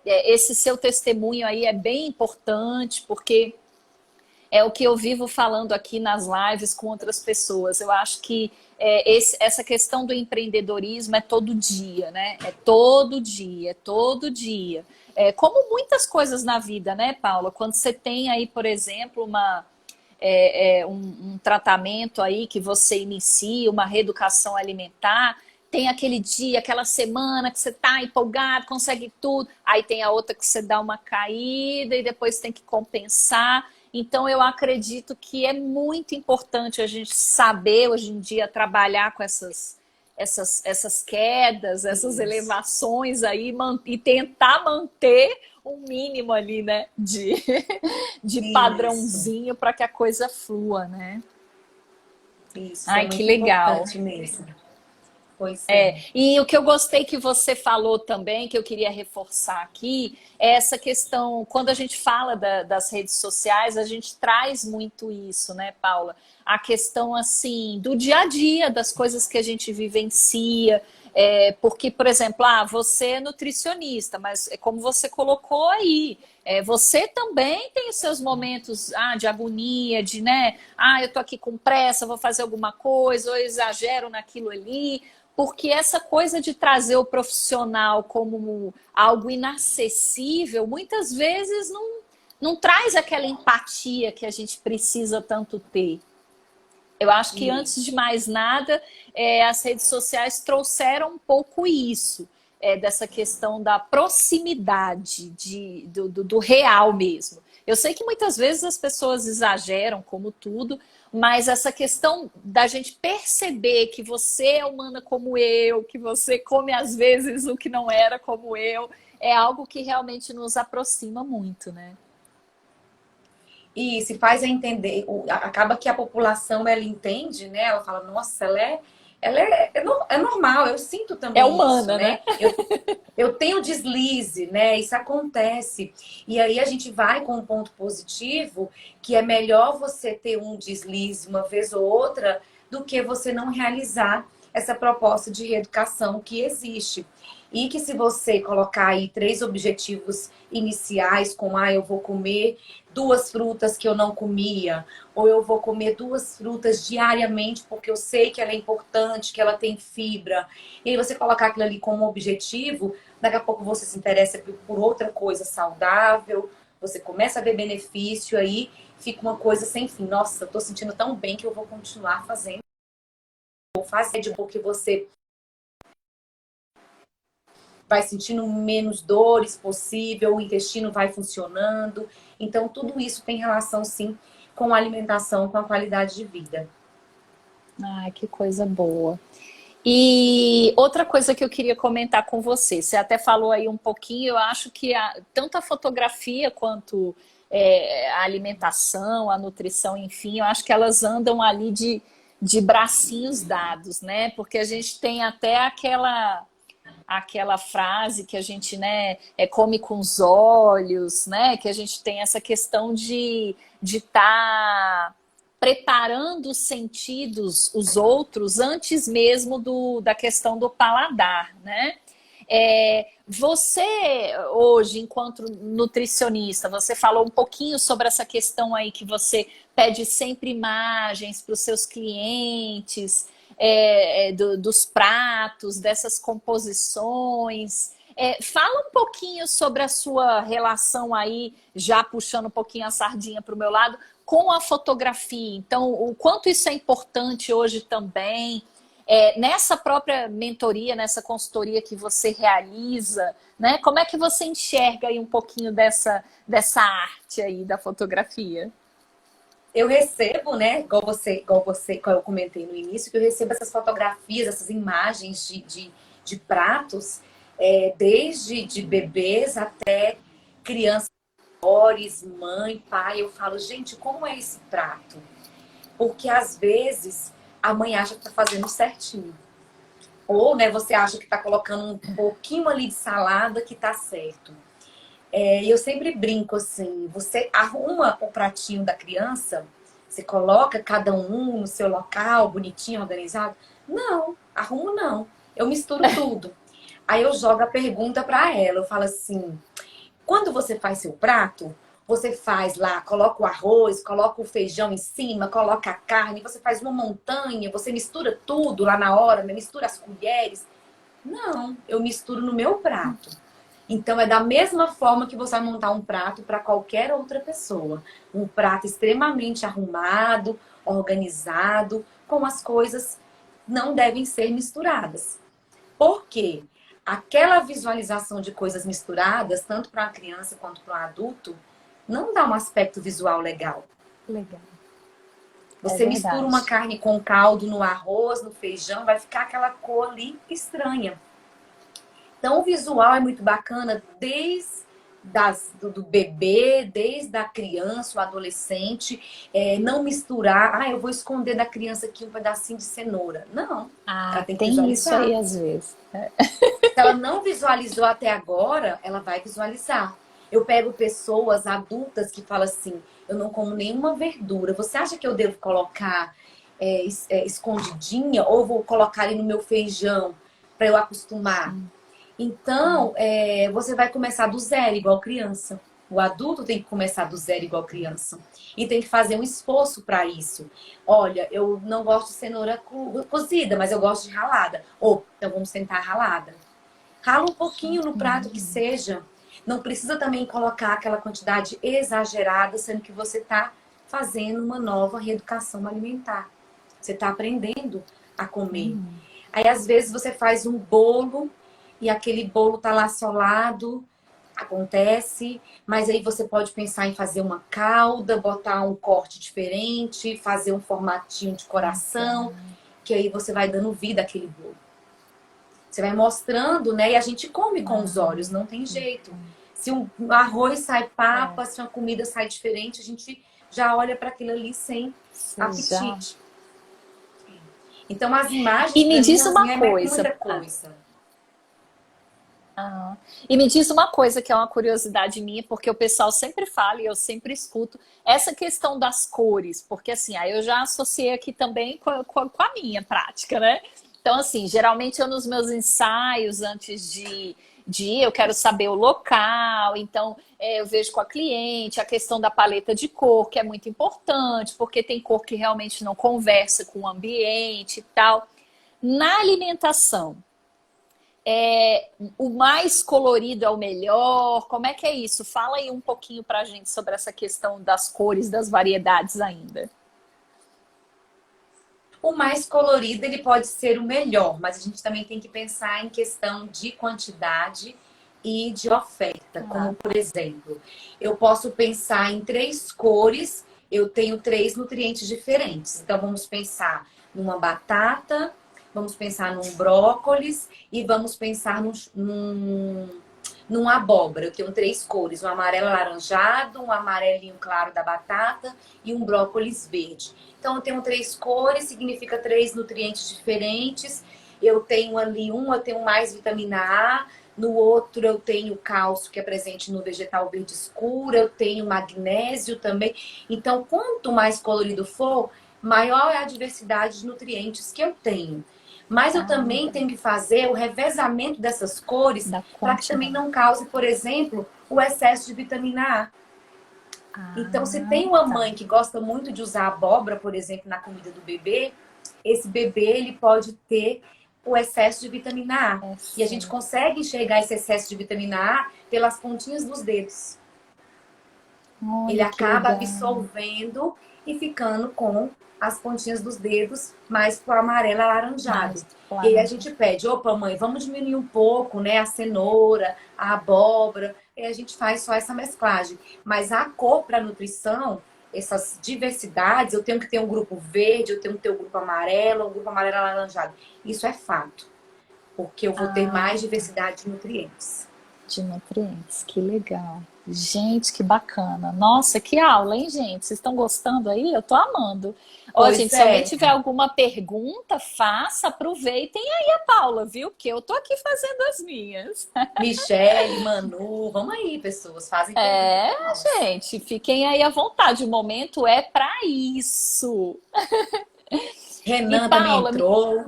esse seu testemunho aí é bem importante porque é o que eu vivo falando aqui nas lives com outras pessoas. Eu acho que essa questão do empreendedorismo é todo dia, né? É todo dia, é todo dia. Como muitas coisas na vida, né, Paula? Quando você tem aí, por exemplo, um tratamento aí que você inicia, uma reeducação alimentar, tem aquele dia, aquela semana que você tá empolgado, consegue tudo, aí tem a outra que você dá uma caída e depois tem que compensar. Então eu acredito que é muito importante a gente saber hoje em dia trabalhar com essas quedas, essas Isso. elevações aí e tentar manter um mínimo ali, né, de Isso. padrãozinho para que a coisa flua, né? Isso é Ai, que muito legal. importante mesmo. Pois é. E o que eu gostei que você falou também, que eu queria reforçar aqui, é essa questão, quando a gente fala das redes sociais, a gente traz muito isso, né, Paula? A questão, assim, do dia a dia, das coisas que a gente vivencia, porque, por exemplo, você é nutricionista, mas é como você colocou aí, você também tem os seus momentos de agonia, de, né, eu tô aqui com pressa, vou fazer alguma coisa, ou eu exagero naquilo ali, porque essa coisa de trazer o profissional como algo inacessível, muitas vezes não traz aquela empatia que a gente precisa tanto ter. Eu acho que antes de Isso. mais nada, as redes sociais trouxeram um pouco isso, dessa questão da proximidade, do real mesmo. Eu sei que muitas vezes as pessoas exageram, como tudo, mas essa questão da gente perceber que você é humana como eu, que você come às vezes o que não era como eu, é algo que realmente nos aproxima muito, né? E se faz a entender, acaba que a população ela entende, né? Ela fala, nossa, é normal, eu sinto É também isso, humana, né? né? Eu tenho deslize, né? Isso acontece. E aí a gente vai com um ponto positivo, que é melhor você ter um deslize uma vez ou outra do que você não realizar essa proposta de reeducação que existe. E que se você colocar aí três objetivos iniciais, com eu vou comer duas frutas que eu não comia, ou eu vou comer duas frutas diariamente porque eu sei que ela é importante, que ela tem fibra. E aí você colocar aquilo ali como objetivo, daqui a pouco você se interessa por outra coisa saudável, você começa a ver benefício aí, fica uma coisa sem fim. Nossa, eu tô sentindo tão bem que eu vou continuar fazendo. Vou fazer de porque você vai sentindo menos dores possível, o intestino vai funcionando. Então, tudo isso tem relação, sim, com a alimentação, com a qualidade de vida. Ai, que coisa boa. E outra coisa que eu queria comentar com você, você até falou aí um pouquinho, eu acho que tanto a fotografia quanto a alimentação, a nutrição, enfim, eu acho que elas andam ali de bracinhos dados, né? Porque a gente tem até aquela frase que a gente, né, come com os olhos, né? Que a gente tem essa questão de estar preparando os sentidos, os outros, antes mesmo da questão do paladar, né? Você hoje, enquanto nutricionista, você falou um pouquinho sobre essa questão aí que você pede sempre imagens para os seus clientes, dos pratos, dessas composições. Fala um pouquinho sobre a sua relação aí, já puxando um pouquinho a sardinha para o meu lado, com a fotografia. Então, o quanto isso é importante hoje também, nessa própria mentoria, nessa consultoria que você realiza, né? Como é que você enxerga aí um pouquinho dessa arte aí da fotografia? Eu recebo, né, igual eu comentei no início, que eu recebo essas fotografias, essas imagens de pratos, desde de bebês até crianças maiores, mãe, pai. Eu falo, gente, como é esse prato? Porque às vezes a mãe acha que tá fazendo certinho. Ou, né, você acha que tá colocando um pouquinho ali de salada que tá certo. E eu sempre brinco assim, você arruma o pratinho da criança, você coloca cada um no seu local, bonitinho, organizado? Não, arrumo não. Eu misturo tudo. Aí eu jogo a pergunta para ela, eu falo assim, quando você faz seu prato, você faz lá, coloca o arroz, coloca o feijão em cima, coloca a carne, você faz uma montanha, você mistura tudo lá na hora, mistura as colheres. Não, eu misturo no meu prato. Então é da mesma forma que você vai montar um prato para qualquer outra pessoa. Um prato extremamente arrumado, organizado, com as coisas não devem ser misturadas. Por quê? Aquela visualização de coisas misturadas, tanto para a criança quanto para o adulto, não dá um aspecto visual legal. Legal. É Você mistura uma verdade. carne com caldo no arroz, no feijão, vai ficar aquela cor ali estranha. Então, o visual é muito bacana desde do bebê, desde a criança, o adolescente, não misturar. Ah, eu vou esconder da criança aqui um pedacinho de cenoura. Não, ela Ah, tem que tem isso visualizar. aí às vezes. Se ela não visualizou até agora, ela vai visualizar. Eu pego pessoas adultas que falam assim, eu não como nenhuma verdura. Você acha que eu devo colocar escondidinha ou vou colocar ali no meu feijão para eu acostumar? Então, você vai começar do zero, igual criança. O adulto tem que começar do zero, igual criança. E tem que fazer um esforço para isso. Olha, eu não gosto de cenoura cozida, mas eu gosto de ralada. Ou, então vamos tentar ralada. Rala um pouquinho no prato que seja. Não precisa também colocar aquela quantidade exagerada, sendo que você está fazendo uma nova reeducação alimentar. Você está aprendendo a comer. Aí, às vezes, você faz um bolo e aquele bolo tá lá solado, acontece, mas aí você pode pensar em fazer uma calda, botar um corte diferente, fazer um formatinho de coração, que aí você vai dando vida àquele bolo. Você vai mostrando, né? E a gente come com os olhos, não tem jeito. Se um arroz sai papa, se uma comida sai diferente, a gente já olha para aquilo ali sem Você já... apetite. Então, as imagens, E me para mim, diz elas uma me remetem coisa. muita coisa. E me diz uma coisa que é uma curiosidade minha, porque o pessoal sempre fala e eu sempre escuto essa questão das cores, porque assim, aí eu já associei aqui também com a minha prática, né? Então, assim, geralmente eu nos meus ensaios, antes de ir, eu quero saber o local, então eu vejo com a cliente a questão da paleta de cor, que é muito importante, porque tem cor que realmente não conversa com o ambiente e tal. Na alimentação, o mais colorido é o melhor? Como é que é isso? Fala aí um pouquinho pra gente sobre essa questão das cores, das variedades ainda. O mais colorido, ele pode ser o melhor, mas a gente também tem que pensar em questão de quantidade e de oferta. Como, Ah, por exemplo, eu posso pensar em 3 cores, eu tenho 3 nutrientes diferentes. Então, vamos pensar numa batata, vamos pensar num brócolis e vamos pensar num abóbora. Eu tenho 3 cores, um amarelo alaranjado, um amarelinho claro da batata e um brócolis verde. Então, eu tenho 3 cores, significa 3 nutrientes diferentes. Eu tenho ali eu tenho mais vitamina A. No outro, eu tenho cálcio, que é presente no vegetal verde escuro. Eu tenho magnésio também. Então, quanto mais colorido for, maior é a diversidade de nutrientes que eu tenho. Mas eu também legal. tenho que fazer o revezamento dessas cores Da para que também quantidade. não cause, por exemplo, o excesso de vitamina A. Então, se Ah, tem uma tá. mãe que gosta muito de usar abóbora, por exemplo, na comida do bebê, esse bebê ele pode ter o excesso de vitamina A. E a gente consegue enxergar esse excesso de vitamina A pelas pontinhas dos dedos. Ele Olha que acaba legal. absorvendo e ficando com as pontinhas dos dedos mais pro amarelo alaranjado. Mais E aí a claro. gente pede, opa, mãe, vamos diminuir um pouco, né, a cenoura, a abóbora. E a gente faz só essa mesclagem. Mas a cor para nutrição, essas diversidades, eu tenho que ter um grupo verde, eu tenho que ter um grupo amarelo, um grupo amarelo alaranjado. Isso é fato, porque eu vou ter mais diversidade de nutrientes. De nutrientes, que legal. Gente, que bacana. Nossa, que aula, hein, gente? Vocês estão gostando aí? Eu tô amando. Ó, Pois gente, se alguém é. tiver alguma pergunta, faça, aproveitem aí a Paula, viu? Porque eu tô aqui fazendo as minhas. Michele, Manu, vamos aí, pessoas, fazem pergunta É, para nós. gente, fiquem aí à vontade. O momento é para isso. E Renan também Paula, entrou.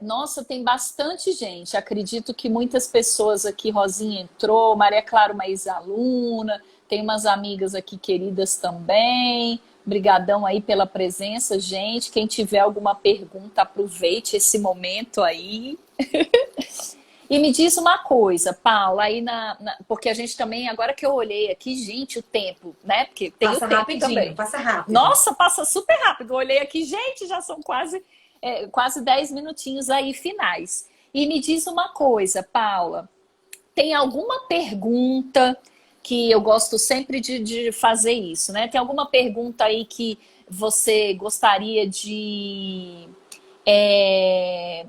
nossa, tem bastante gente. Acredito que muitas pessoas aqui, Rosinha entrou, Maria Clara, uma ex-aluna, tem umas amigas aqui queridas também. Brigadão aí pela presença, gente. Quem tiver alguma pergunta, aproveite esse momento aí. E me diz uma coisa, Paula, aí porque a gente também, agora que eu olhei aqui, gente, o tempo, né? Porque tem o Passa tempo rapidinho, também. passa rápido. Nossa, passa super rápido. Eu olhei aqui, gente, já são quase 10 minutinhos aí finais. E me diz uma coisa, Paula, tem alguma pergunta que eu gosto sempre de fazer isso, né? Tem alguma pergunta aí que você gostaria é,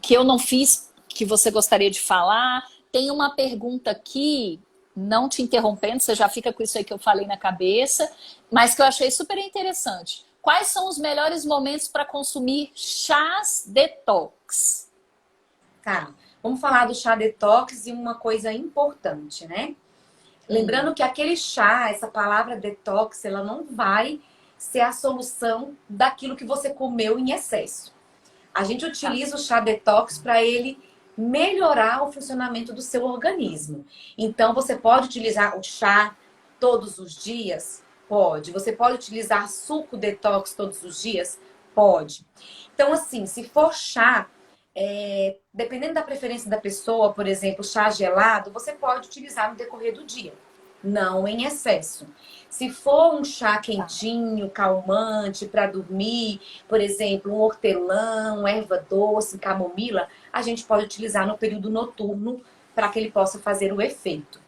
que eu não fiz, que você gostaria de falar? Tem uma pergunta aqui, não te interrompendo, você já fica com isso aí que eu falei na cabeça, mas que eu achei super interessante. Quais são os melhores momentos para consumir chás detox? Tá, vamos falar do chá detox e uma coisa importante, né? Lembrando que aquele chá, essa palavra detox, ela não vai ser a solução daquilo que você comeu em excesso. A gente Tá. utiliza o chá detox para ele melhorar o funcionamento do seu organismo. Então, você pode utilizar o chá todos os dias? Pode. Você pode utilizar suco detox todos os dias? Pode. Então, assim, se for chá, dependendo da preferência da pessoa, por exemplo, chá gelado, você pode utilizar no decorrer do dia, não em excesso. Se for um chá Tá. quentinho, calmante, para dormir, por exemplo, um hortelã, erva doce, camomila, a gente pode utilizar no período noturno para que ele possa fazer o efeito.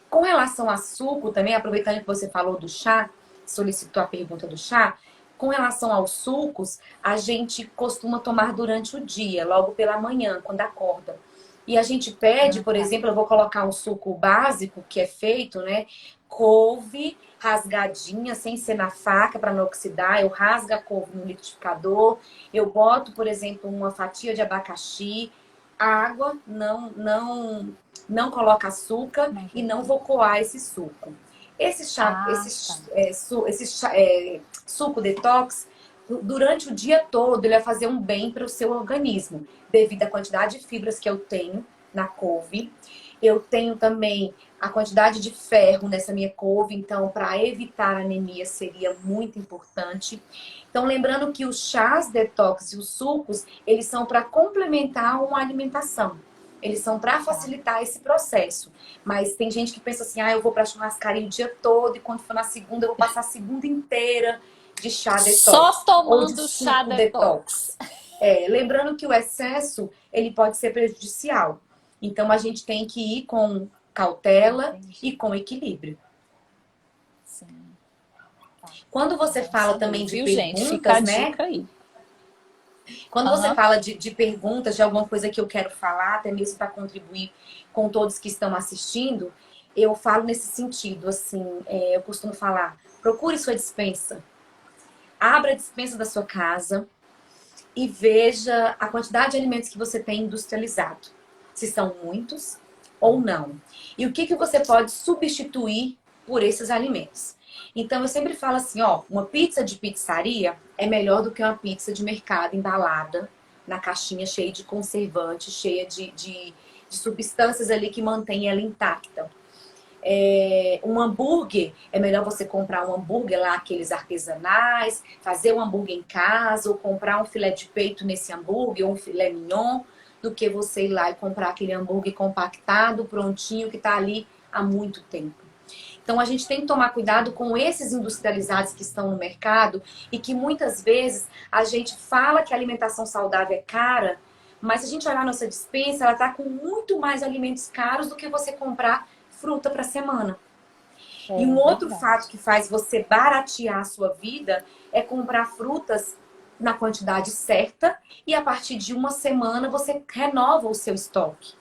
Com relação a suco, também, aproveitando que você falou do chá, solicitou a pergunta do chá, com relação aos sucos, a gente costuma tomar durante o dia, logo pela manhã, quando acorda. E a gente pede, por Tá. exemplo, eu vou colocar um suco básico que é feito, né? Couve rasgadinha, sem ser na faca para não oxidar. Eu rasgo a couve no liquidificador. Eu boto, por exemplo, uma fatia de abacaxi, água, não coloca açúcar Não e vou não vou coar esse suco. Esse chá, Ah, tá. suco detox, durante o dia todo, ele vai fazer um bem para o seu organismo, devido à quantidade de fibras que eu tenho na couve. Eu tenho também a quantidade de ferro nessa minha couve, então, para evitar anemia seria muito importante. Então, lembrando que os chás detox e os sucos, eles são para complementar uma alimentação. Eles são para Tá. facilitar esse processo. Mas tem gente que pensa assim, eu vou para churrascaria o dia todo e quando for na segunda, eu vou passar a segunda inteira de chá Só detox ou de tomando chá suco detox. detox. Lembrando que o excesso, ele pode ser prejudicial. Então, a gente tem que ir com cautela Entendi. e com equilíbrio. Sim. Tá. Quando você Bom fala saber, também de viu, gente? Fica a perguntas, né? dica aí. Quando você Aham. fala de perguntas, de alguma coisa que eu quero falar, até mesmo para contribuir com todos que estão assistindo, eu falo nesse sentido, assim, eu costumo falar, procure sua despensa. Abra a despensa da sua casa e veja a quantidade de alimentos que você tem industrializado. Se são muitos ou não. E o que você pode substituir por esses alimentos. Então, eu sempre falo assim, uma pizza de pizzaria é melhor do que uma pizza de mercado embalada na caixinha cheia de conservante, cheia de substâncias ali que mantém ela intacta. Um hambúrguer, é melhor você comprar um hambúrguer lá, aqueles artesanais, fazer um hambúrguer em casa, ou comprar um filé de peito nesse hambúrguer, ou um filé mignon, do que você ir lá e comprar aquele hambúrguer compactado, prontinho, que está ali há muito tempo. Então a gente tem que tomar cuidado com esses industrializados que estão no mercado e que muitas vezes a gente fala que a alimentação saudável é cara, mas se a gente olhar a nossa despensa, ela está com muito mais alimentos caros do que você comprar fruta para semana. E um outro fato que faz você baratear a sua vida é comprar frutas na quantidade certa e a partir de uma semana você renova o seu estoque.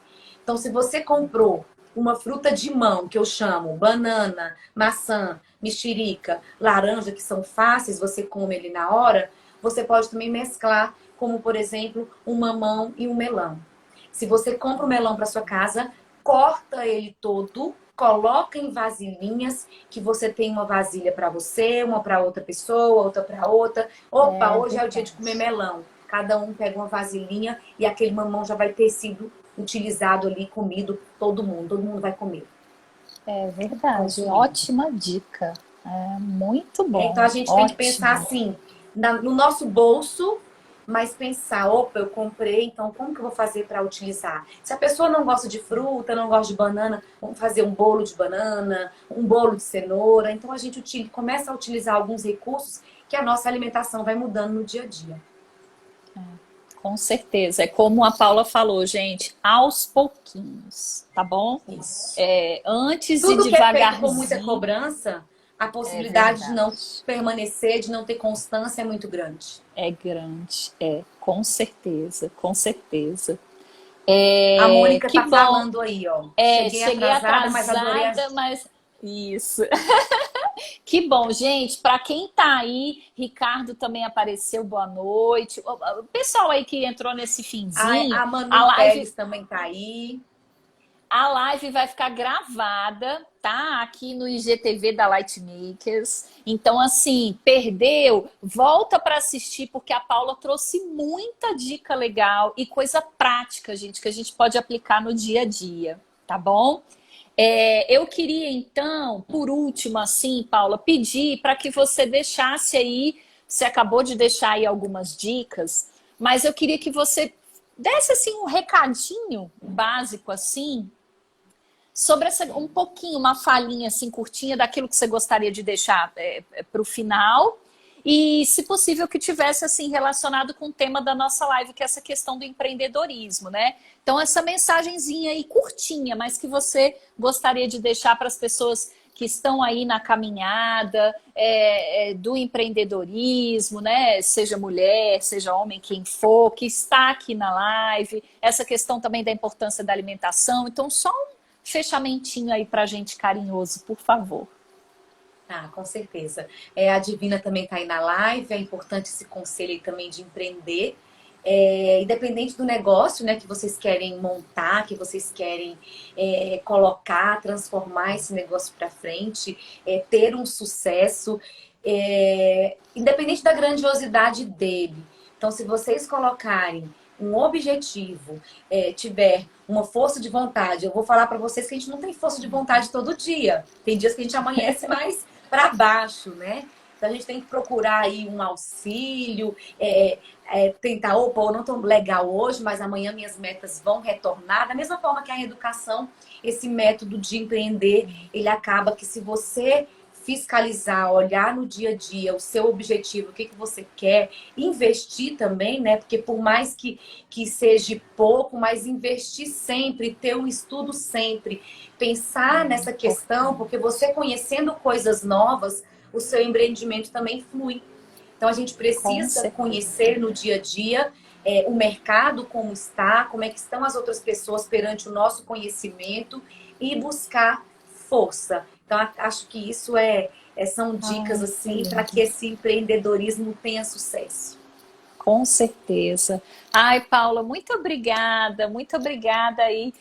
Então, se você comprou uma fruta de mão, que eu chamo banana, maçã, mexerica, laranja, que são fáceis, você come ele na hora, você pode também mesclar, como por exemplo, um mamão e um melão. Se você compra o melão para sua casa, corta ele todo, coloca em vasilhinhas, que você tem uma vasilha para você, uma para outra pessoa, outra para outra. Opa, hoje é o dia de comer melão. Cada um pega uma vasilhinha e aquele mamão já vai ter sido utilizado ali, comido, todo mundo vai comer. É verdade, ótima dica. Muito bom. Então a gente tem que pensar assim, no nosso bolso, mas pensar, opa, eu comprei, então como que eu vou fazer para utilizar? Se a pessoa não gosta de fruta, não gosta de banana, vamos fazer um bolo de banana, um bolo de cenoura. Então a gente começa a utilizar alguns recursos que a nossa alimentação vai mudando no dia a dia. Com certeza. É como a Paula falou, gente, aos pouquinhos, tá bom? Isso. Antes Tudo e que é feito devagarzinho. com muita cobrança, a possibilidade de não permanecer, de não ter constância é muito grande. É grande, com certeza, com certeza. A Mônica Que tá bom. falando aí, ó. Cheguei atrasada, mas adorei mas isso. Que bom, gente. Para quem tá aí, Ricardo também apareceu, boa noite. O pessoal aí que entrou nesse finzinho, A Manu a live, Teles também tá aí. a live vai ficar gravada, tá? Aqui no IGTV da Lightmakers. Então, assim, perdeu, volta para assistir, porque a Paula trouxe muita dica legal e coisa prática, gente, que a gente pode aplicar no dia a dia, tá bom? Eu queria, então, por último, assim, Paula, pedir para que você deixasse aí, você acabou de deixar aí algumas dicas, mas eu queria que você desse, assim, um recadinho básico, assim, sobre um pouquinho, uma falinha, assim, curtinha daquilo que você gostaria de deixar para o final. E, se possível, que tivesse assim relacionado com o tema da nossa live, que é essa questão do empreendedorismo, né? Então, essa mensagenzinha aí curtinha, mas que você gostaria de deixar para as pessoas que estão aí na caminhada do empreendedorismo, né? Seja mulher, seja homem, quem for, que está aqui na live. Essa questão também da importância da alimentação. Então, só um fechamentinho aí para a gente carinhoso, por favor. Ah, com certeza. A Divina também está aí na live, é importante esse conselho aí também de empreender. Independente do negócio, né, que vocês querem montar, que vocês querem colocar, transformar esse negócio para frente, ter um sucesso, independente da grandiosidade dele. Então, se vocês colocarem um objetivo, tiver uma força de vontade, eu vou falar para vocês que a gente não tem força de vontade todo dia. Tem dias que a gente amanhece mais para baixo, né? Então a gente tem que procurar aí um auxílio, tentar, opa, eu não estou legal hoje, mas amanhã minhas metas vão retornar. Da mesma forma que a educação, esse método de empreender, ele acaba que se você fiscalizar, olhar no dia a dia o seu objetivo, o que você quer, investir também, né? Porque por mais que seja pouco, mas investir sempre, ter um estudo sempre, pensar nessa questão, porque você conhecendo coisas novas, o seu empreendimento também flui. Então a gente precisa conhecer no dia a dia o mercado, como está, como é que estão as outras pessoas perante o nosso conhecimento e buscar força. Então, acho que isso são dicas assim para que esse empreendedorismo tenha sucesso. Com certeza. Ai, Paula, muito obrigada aí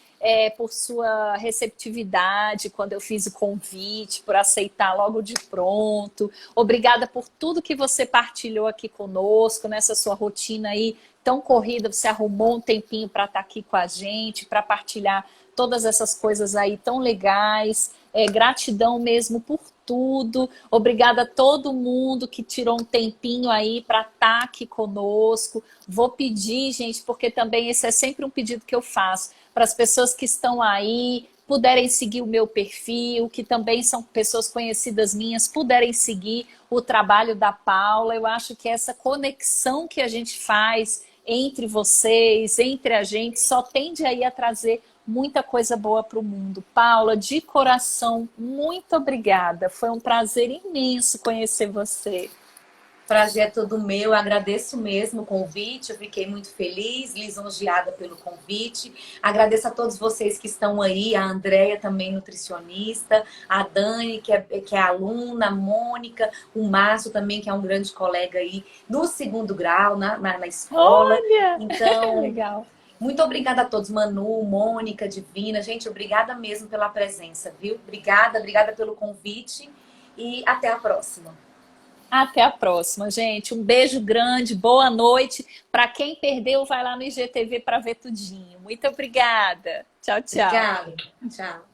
por sua receptividade quando eu fiz o convite, por aceitar logo de pronto. Obrigada por tudo que você partilhou aqui conosco, nessa sua rotina aí tão corrida, você arrumou um tempinho para estar aqui com a gente, para partilhar todas essas coisas aí tão legais. Gratidão mesmo por tudo. Obrigada a todo mundo que tirou um tempinho aí para estar aqui conosco. Vou pedir, gente, porque também esse é sempre um pedido que eu faço, para as pessoas que estão aí, puderem seguir o meu perfil, que também são pessoas conhecidas minhas, puderem seguir o trabalho da Paula. Eu acho que essa conexão que a gente faz entre vocês, entre a gente, só tende aí a trazer muita coisa boa para o mundo. Paula, de coração, muito obrigada. Foi um prazer imenso conhecer você. Prazer é todo meu, agradeço mesmo o convite, eu fiquei muito feliz, lisonjeada pelo convite. Agradeço a todos vocês que estão aí, a Andréia também nutricionista, a Dani, que é aluna, a Mônica, o Márcio também, que é um grande colega aí do segundo grau na escola. Olha! Então, Legal. muito obrigada a todos, Manu, Mônica, Divina. Gente, obrigada mesmo pela presença, viu? Obrigada pelo convite e até a próxima. Até a próxima, gente. Um beijo grande, boa noite. Para quem perdeu, vai lá no IGTV para ver tudinho. Muito obrigada. Tchau, tchau. Obrigada. Tchau.